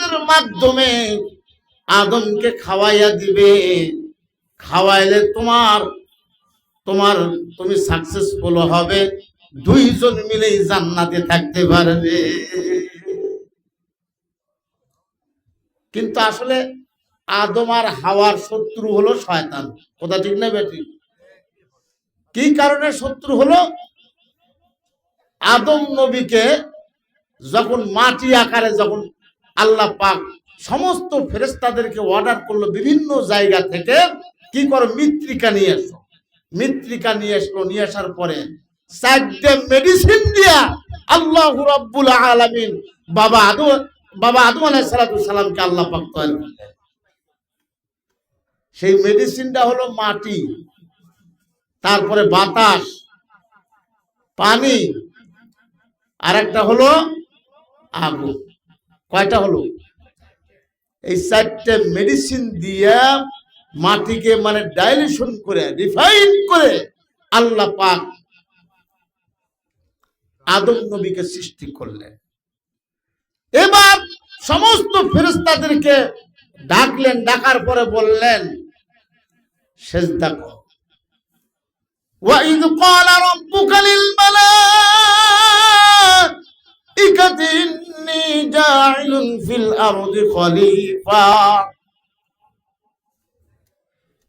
আওয়াজের মাধ্যমে আদমকে খাওয়াইয়া দিবে। খাওয়াইলে তুমি সাকসেসফুল হবে, দুইজন মিলেই জান্নাতে থাকতে পারবে। কিন্তু আসলে আদম আর হাওয়ার শত্রু হলো শয়তান। কথা ঠিক না বেটি? কি কারণে শত্রু হলো? আদম নবীকে যখন মাটি আকারে যখন আল্লাহ পাক সমস্ত ফেরেশতাদেরকে অর্ডার করলো বিভিন্ন জায়গা থেকে কি করো, মৃত্তিকা নিয়ে এসো। মৃত্তিকা নিয়ে আসলো, নিয়ে আসার পরে চারটে মেডিসিন দিয়া আল্লাহ রাব্বুল আলামিন বাবা আদম আলাইহিস সালামকে আল্লাহ পাক তৈরি করলেন। সেই মেডিসিনটা হলো মাটি, তারপরে বাতাস, পানি, আর একটা হলো আগুন। কয়টা হলো? এই চারটে মেডিসিন দিয়া মাটিকে মানে ডাইলেশন করে রিফাইন করে আল্লাহ পাক আদম নবীকে সৃষ্টি করলেন। এবার সমস্ত ফেরেশতাদেরকে ডাকলেন, ডাকার পরে বললেন সিজদা করো। وَإِذْ قَالَ رَبُّكَ لِلْمَلَائِكَةِ إِنِّي جَاعِلٌ فِي الْأَرْضِ خَلِيفَةً